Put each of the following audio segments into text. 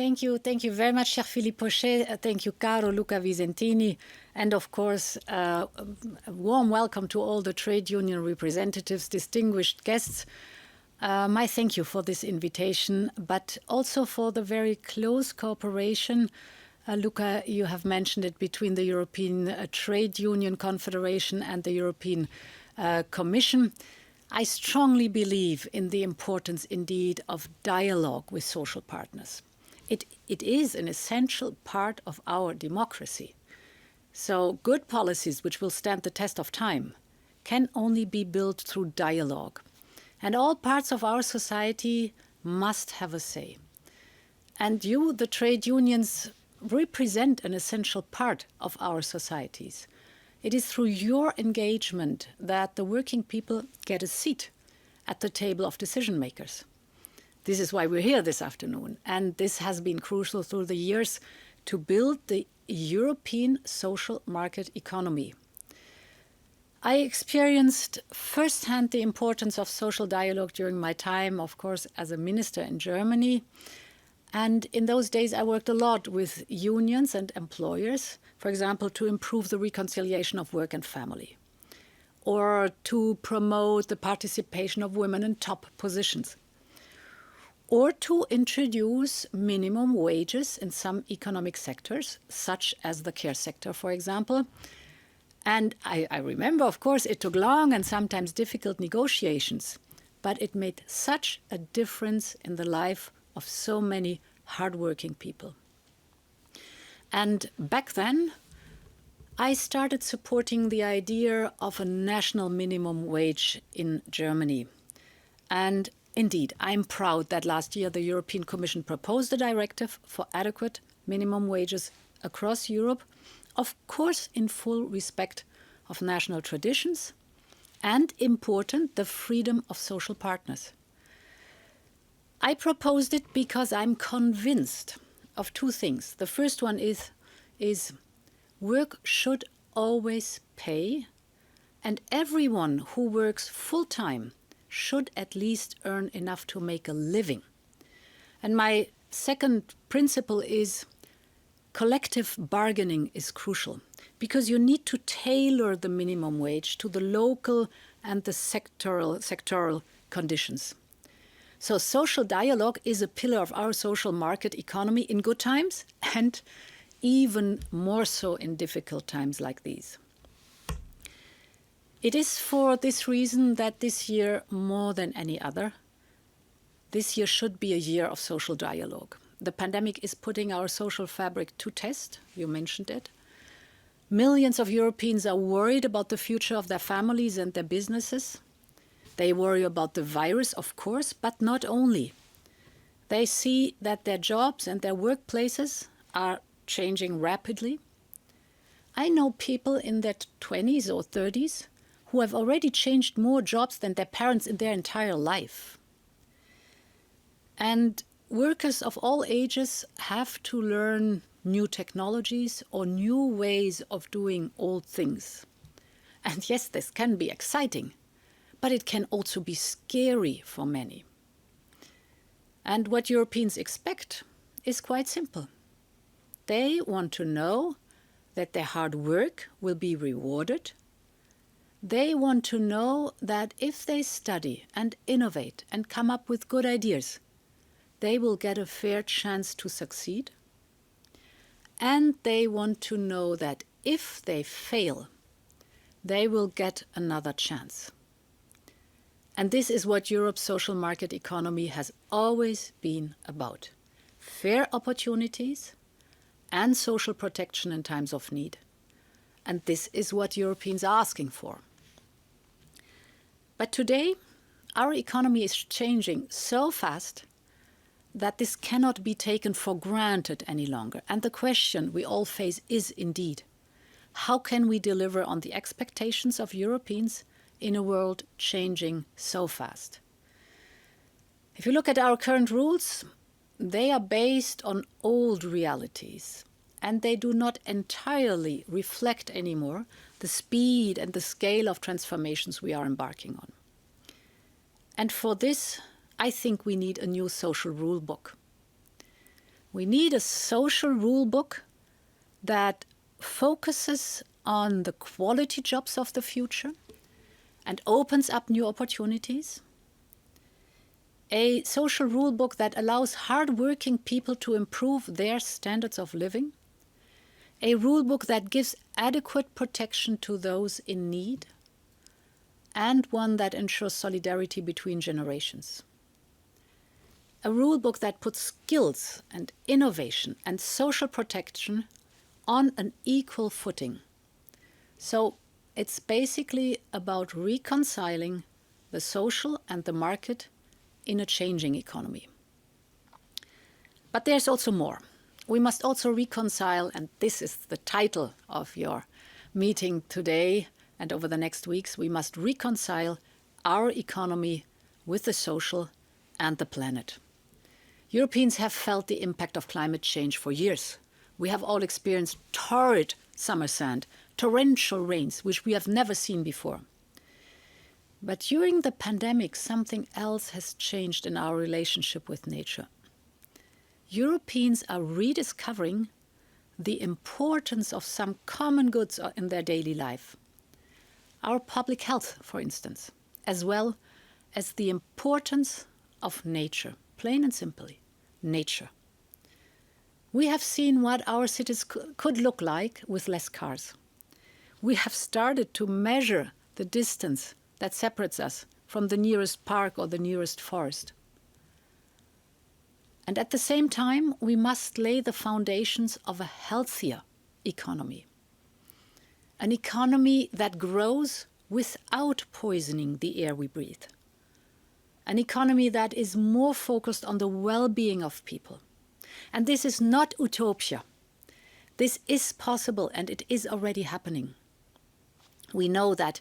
Thank you. Thank you very much, cher Philippe Pochet. Thank you, Caro, Luca Visentini. And of course, a warm welcome to all the trade union representatives, distinguished guests. My thank you for this invitation, but also for the very close cooperation. Luca, you have mentioned it, between the European Trade Union Confederation and the European Commission. I strongly believe in the importance, indeed, of dialogue with social partners. It is an essential part of our democracy. So good policies which will stand the test of time can only be built through dialogue. And all parts of our society must have a say. And you, the trade unions, represent an essential part of our societies. It is through your engagement that the working people get a seat at the table of decision makers. This is why we're here this afternoon. And this has been crucial through the years to build the European social market economy. I experienced firsthand the importance of social dialogue during my time, of course, as a minister in Germany. And in those days, I worked a lot with unions and employers, for example, to improve the reconciliation of work and family, or to promote the participation of women in top positions, or to introduce minimum wages in some economic sectors, such as the care sector, for example. And I remember, of course, it took long and sometimes difficult negotiations, but it made such a difference in the life of so many hardworking people. And back then, I started supporting the idea of a national minimum wage in Germany. And indeed, I'm proud that last year the European Commission proposed a directive for adequate minimum wages across Europe, of course in full respect of national traditions, and important, the freedom of social partners. I proposed it because I'm convinced of two things. The first one is work should always pay, and everyone who works full-time should at least earn enough to make a living. And my second principle is collective bargaining is crucial, because you need to tailor the minimum wage to the local and the sectoral conditions. So social dialogue is a pillar of our social market economy in good times, and even more so in difficult times like these. It is for this reason that this year, more than any other, this year should be a year of social dialogue. The pandemic is putting our social fabric to test, you mentioned it. Millions of Europeans are worried about the future of their families and their businesses. They worry about the virus, of course, but not only. They see that their jobs and their workplaces are changing rapidly. I know people in their 20s or 30s who have already changed more jobs than their parents in their entire life. And workers of all ages have to learn new technologies or new ways of doing old things. And yes, this can be exciting, but it can also be scary for many. And what Europeans expect is quite simple. They want to know that their hard work will be rewarded. They want to know that if they study and innovate and come up with good ideas, they will get a fair chance to succeed. And they want to know that if they fail, they will get another chance. And this is what Europe's social market economy has always been about: fair opportunities and social protection in times of need. And this is what Europeans are asking for. But today, our economy is changing so fast that this cannot be taken for granted any longer. And the question we all face is indeed, how can we deliver on the expectations of Europeans in a world changing so fast? If you look at our current rules, they are based on old realities, and they do not entirely reflect anymore the speed and the scale of transformations we are embarking on. And for this, I think we need a new social rule book. We need a social rule book that focuses on the quality jobs of the future and opens up new opportunities. A social rule book that allows hardworking people to improve their standards of living. A rule book that gives adequate protection to those in need. And one that ensures solidarity between generations. A rule book that puts skills and innovation and social protection on an equal footing. So it's basically about reconciling the social and the market in a changing economy. But there's also more. We must also reconcile, and this is the title of your meeting today and over the next weeks, we must reconcile our economy with the social and the planet. Europeans have felt the impact of climate change for years. We have all experienced torrid summer sand, torrential rains, which we have never seen before. But during the pandemic, something else has changed in our relationship with nature. Europeans are rediscovering the importance of some common goods in their daily life. Our public health, for instance, as well as the importance of nature, plain and simply, nature. We have seen what our cities could look like with less cars. We have started to measure the distance that separates us from the nearest park or the nearest forest. And at the same time, we must lay the foundations of a healthier economy. An economy that grows without poisoning the air we breathe. An economy that is more focused on the well-being of people. And this is not utopia. This is possible and it is already happening. We know that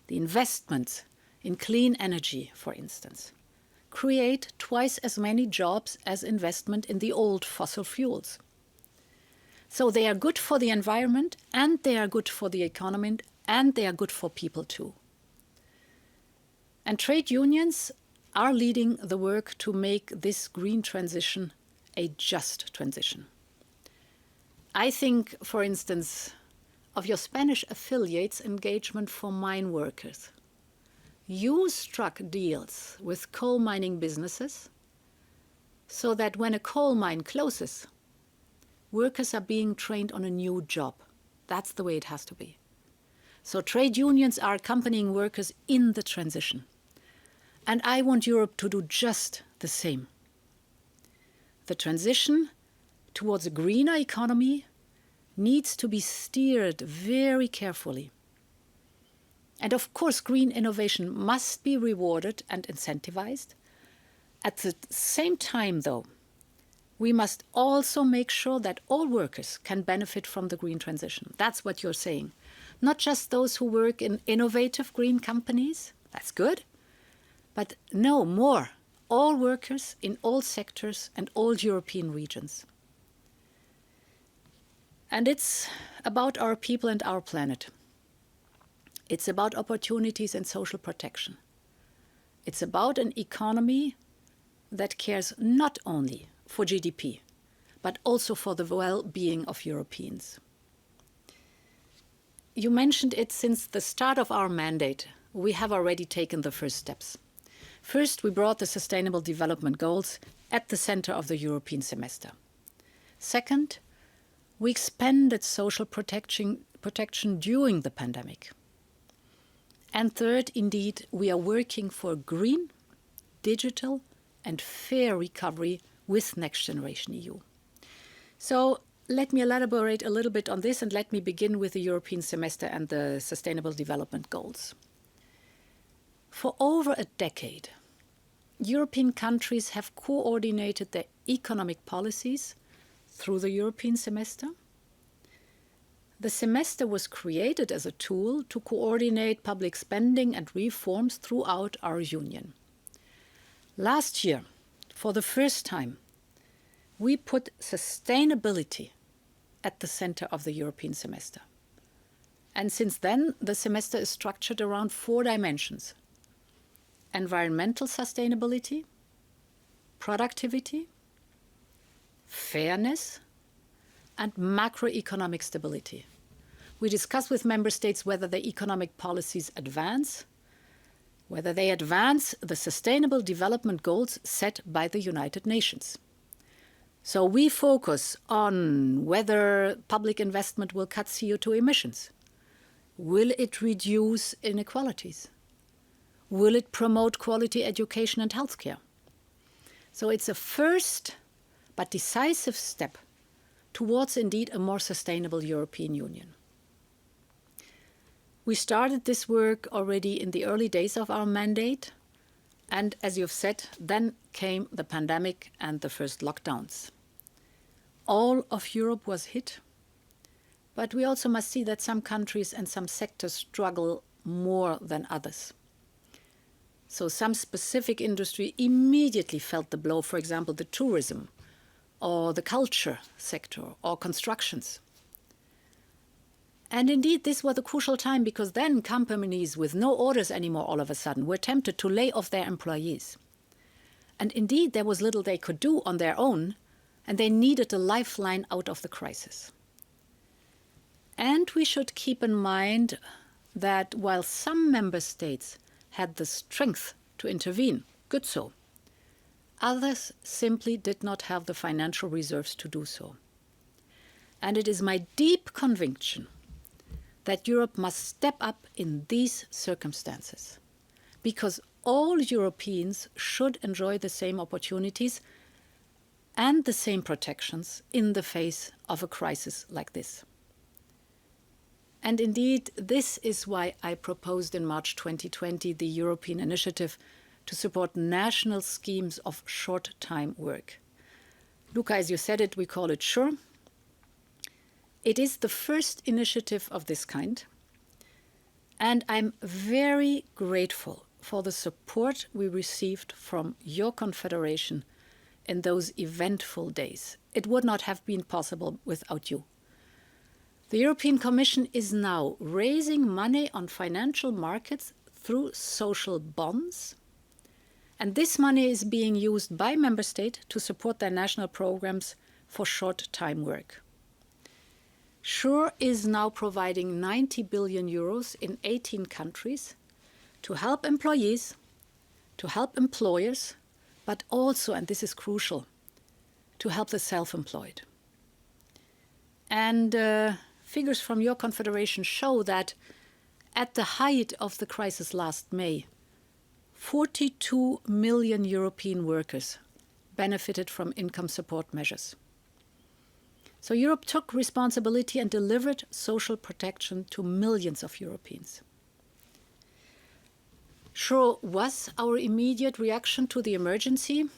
the investments in clean energy, for instance, create twice as many jobs as investment in the old fossil fuels. So they are good for the environment and they are good for the economy and they are good for people too. And trade unions are leading the work to make this green transition a just transition. I think, for instance, of your Spanish affiliates' engagement for mine workers. You struck deals with coal mining businesses so that when a coal mine closes, workers are being trained on a new job. That's the way it has to be. So trade unions are accompanying workers in the transition. And I want Europe to do just the same. The transition towards a greener economy needs to be steered very carefully. And of course, green innovation must be rewarded and incentivized. At the same time, though, we must also make sure that all workers can benefit from the green transition. That's what you're saying. Not just those who work in innovative green companies, that's good, but no, more. All workers in all sectors and all European regions. And it's about our people and our planet. It's about opportunities and social protection. It's about an economy that cares not only for GDP, but also for the well-being of Europeans. You mentioned it since the start of our mandate. We have already taken the first steps. First, we brought the Sustainable Development Goals at the center of the European semester. Second, we expanded social protection during the pandemic. And third, indeed, we are working for green, digital, and fair recovery with Next Generation EU. So let me elaborate a little bit on this and let me begin with the European semester and the Sustainable Development Goals. For over a decade, European countries have coordinated their economic policies through the European semester. The semester was created as a tool to coordinate public spending and reforms throughout our union. Last year, for the first time, we put sustainability at the center of the European semester. And since then, the semester is structured around 4 dimensions: environmental sustainability, productivity, fairness, and macroeconomic stability. We discuss with member states whether their economic policies advance, whether they advance the sustainable development goals set by the United Nations. So we focus on whether public investment will cut CO2 emissions. Will it reduce inequalities? Will it promote quality education and healthcare? So it's a first but decisive step towards indeed a more sustainable European Union. We started this work already in the early days of our mandate, and as you've said, then came the pandemic and the first lockdowns. All of Europe was hit, but we also must see that some countries and some sectors struggle more than others. So some specific industry immediately felt the blow, for example, the tourism or the culture sector or constructions. And indeed, this was a crucial time because then companies with no orders anymore all of a sudden were tempted to lay off their employees. And indeed, there was little they could do on their own, and they needed a lifeline out of the crisis. And we should keep in mind that while some member states had the strength to intervene, good so, others simply did not have the financial reserves to do so. And it is my deep conviction that Europe must step up in these circumstances, because all Europeans should enjoy the same opportunities and the same protections in the face of a crisis like this. And indeed, this is why I proposed in March 2020 the European initiative to support national schemes of short-time work. Luca, as you said it, we call it SURE. It is the first initiative of this kind, and I'm very grateful for the support we received from your confederation in those eventful days. It would not have been possible without you. The European Commission is now raising money on financial markets through social bonds, and this money is being used by member states to support their national programs for short-time work. SURE is now providing 90 billion euros in 18 countries to help employees, to help employers, but also, and this is crucial, to help the self-employed. And figures from your confederation show that at the height of the crisis last May, 42 million European workers benefited from income support measures. So Europe took responsibility and delivered social protection to millions of Europeans. SURE was our immediate reaction to the emergency.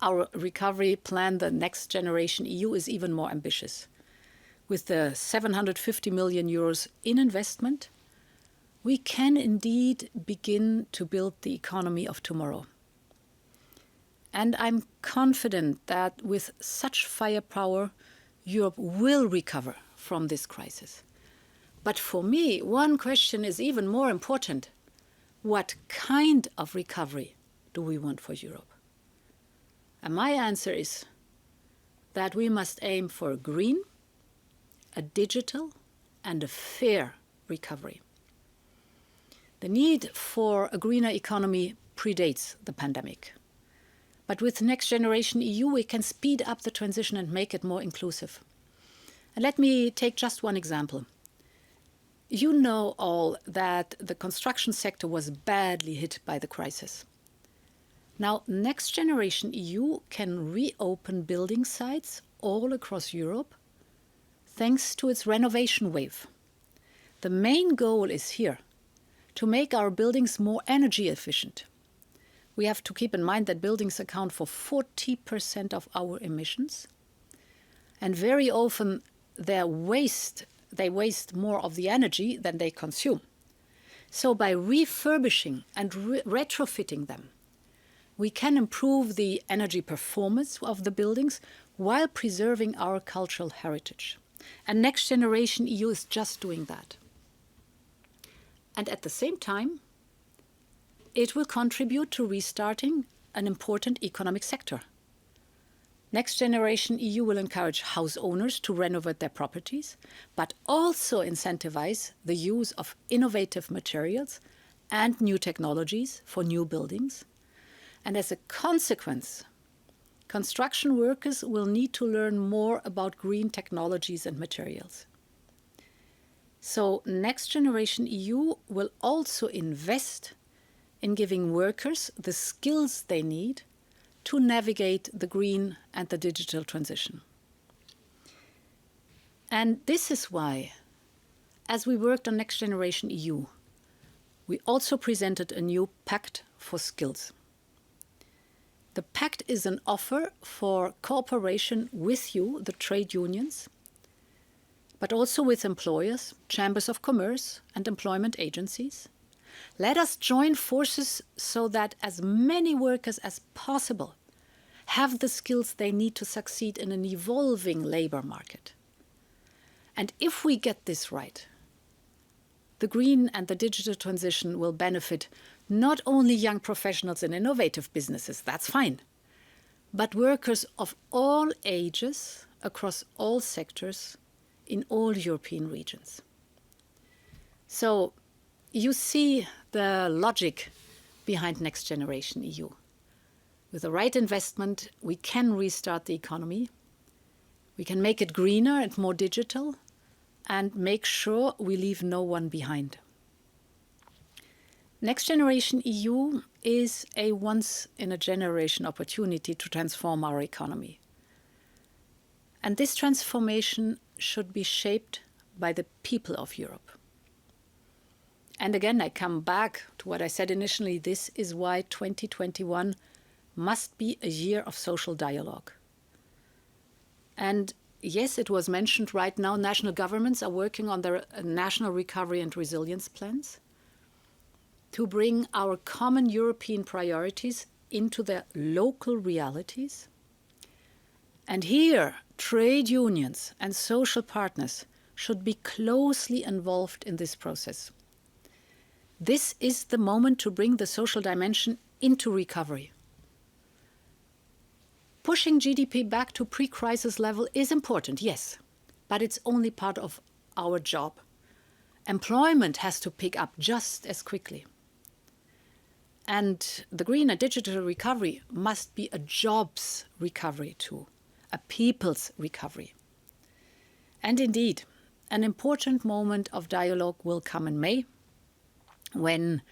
Our recovery plan, the Next Generation EU, is even more ambitious. With the 750 million euros in investment, we can indeed begin to build the economy of tomorrow. And I'm confident that with such firepower, Europe will recover from this crisis. But for me, one question is even more important. What kind of recovery do we want for Europe? And my answer is that we must aim for a green, a digital, and a fair recovery. The need for a greener economy predates the pandemic. But with Next Generation EU, we can speed up the transition and make it more inclusive. And let me take just one example. You know all that the construction sector was badly hit by the crisis. Now, Next Generation EU can reopen building sites all across Europe thanks to its renovation wave. The main goal is here to make our buildings more energy efficient. We have to keep in mind that buildings account for 40% of our emissions, and very often they waste more of the energy than they consume. So by refurbishing and retrofitting them, we can improve the energy performance of the buildings while preserving our cultural heritage. And Next Generation EU is just doing that. And at the same time, it will contribute to restarting an important economic sector. Next Generation EU will encourage house owners to renovate their properties, but also incentivize the use of innovative materials and new technologies for new buildings. And as a consequence, construction workers will need to learn more about green technologies and materials. So Next Generation EU will also invest in giving workers the skills they need to navigate the green and the digital transition. And this is why, as we worked on Next Generation EU, we also presented a new Pact for Skills. The pact is an offer for cooperation with you, the trade unions, but also with employers, chambers of commerce, and employment agencies. Let us join forces so that as many workers as possible have the skills they need to succeed in an evolving labor market. And if we get this right, the green and the digital transition will benefit not only young professionals in innovative businesses, that's fine, but workers of all ages across all sectors in all European regions. So you see the logic behind Next Generation EU. With the right investment, we can restart the economy. We can make it greener and more digital and make sure we leave no one behind. Next Generation EU is a once-in-a-generation opportunity to transform our economy. And this transformation should be shaped by the people of Europe. And again, I come back to what I said initially. This is why 2021 must be a year of social dialogue. And yes, it was mentioned right now, national governments are working on their national recovery and resilience plans to bring our common European priorities into their local realities. And here, trade unions and social partners should be closely involved in this process. This is the moment to bring the social dimension into recovery. Pushing GDP back to pre-crisis level is important, yes, but it's only part of our job. Employment has to pick up just as quickly. And the green and digital recovery must be a jobs recovery too, a people's recovery. And indeed, an important moment of dialogue will come in May, when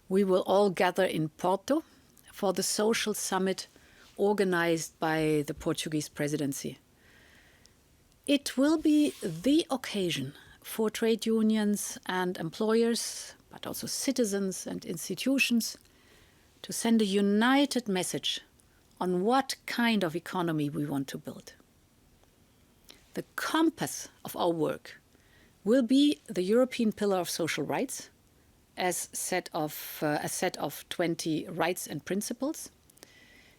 we will all gather in Porto for the social summit organized by the Portuguese presidency. It will be the occasion for trade unions and employers, but also citizens and institutions, to send a united message on what kind of economy we want to build. The compass of our work will be the European Pillar of Social Rights, as a set of 20 rights and principles,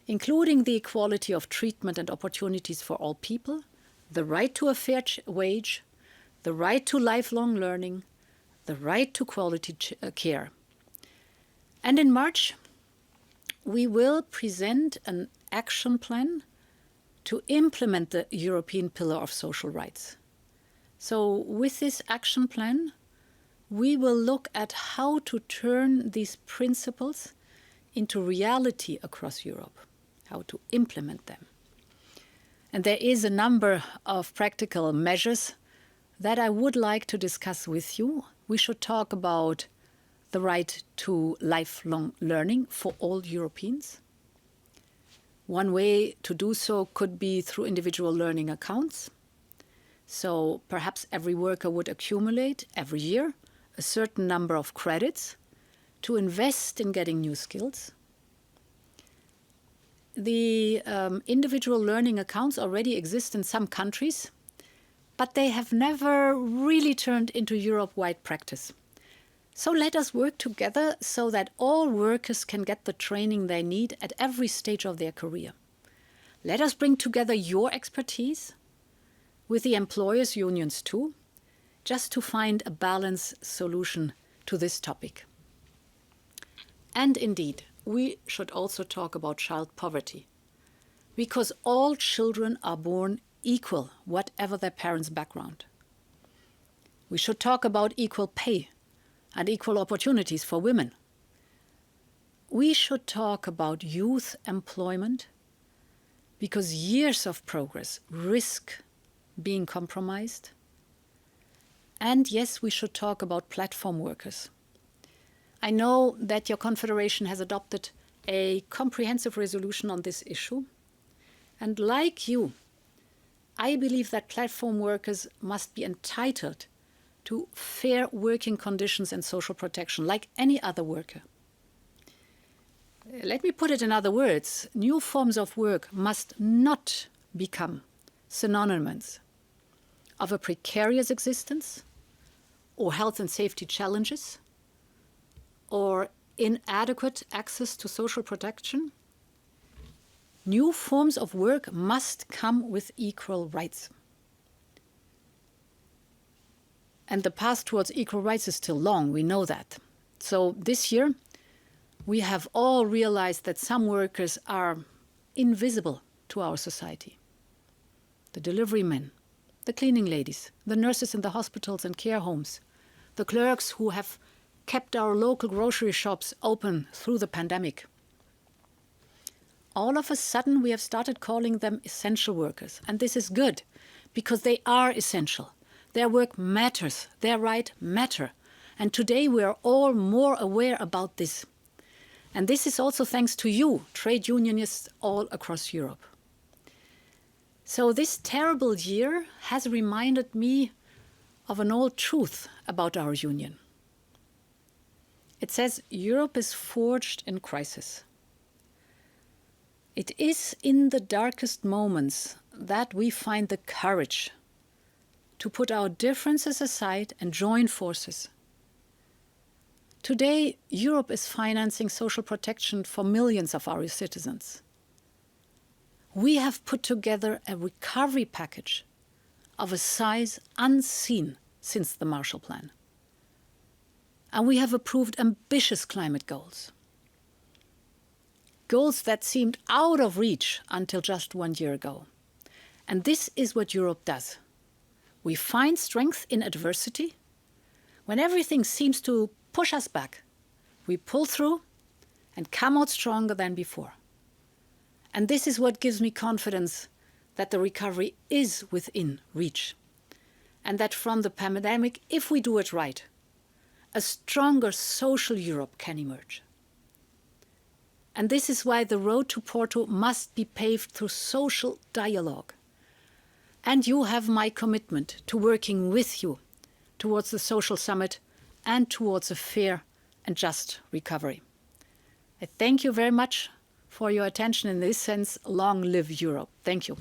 including the equality of treatment and opportunities for all people, the right to a fair wage, the right to lifelong learning, the right to quality care. And in March, we will present an action plan to implement the European Pillar of Social Rights. So with this action plan, we will look at how to turn these principles into reality across Europe, how to implement them. And there is a number of practical measures that I would like to discuss with you. We should talk about the right to lifelong learning for all Europeans. One way to do so could be through individual learning accounts. So perhaps every worker would accumulate every year a certain number of credits to invest in getting new skills. The individual learning accounts already exist in some countries, but they have never really turned into Europe-wide practice. So let us work together so that all workers can get the training they need at every stage of their career. Let us bring together your expertise with the employers' unions too, just to find a balanced solution to this topic. And indeed, we should also talk about child poverty. because all children are born equal, whatever their parents' background. We should talk about equal pay and equal opportunities for women. We should talk about youth employment, because years of progress risk being compromised. And yes, we should talk about platform workers. I know that your Confederation has adopted a comprehensive resolution on this issue. And like you, I believe that platform workers must be entitled to fair working conditions and social protection like any other worker. Let me put it in other words. New forms of work must not become synonymous of a precarious existence or health and safety challenges or inadequate access to social protection. New forms of work must come with equal rights. And the path towards equal rights is still long, we know that. So this year, we have all realized that some workers are invisible to our society. The delivery men, the cleaning ladies, the nurses in the hospitals and care homes, the clerks who have kept our local grocery shops open through the pandemic. All of a sudden, we have started calling them essential workers. And this is good, because they are essential. Their work matters, their rights matter. And today we are all more aware about this. And this is also thanks to you, trade unionists all across Europe. So this terrible year has reminded me of an old truth about our union. It says Europe is forged in crisis. It is in the darkest moments that we find the courage to put our differences aside and join forces. Today, Europe is financing social protection for millions of our citizens. We have put together a recovery package of a size unseen since the Marshall Plan. And we have approved ambitious climate goals. Goals that seemed out of reach until just 1 year ago. And this is what Europe does. We find strength in adversity. When everything seems to push us back, we pull through and come out stronger than before. And this is what gives me confidence that the recovery is within reach. And that from the pandemic, if we do it right, a stronger social Europe can emerge. And this is why the road to Porto must be paved through social dialogue. And you have my commitment to working with you towards the social summit and towards a fair and just recovery. I thank you very much for your attention in this sense. Long live Europe. Thank you.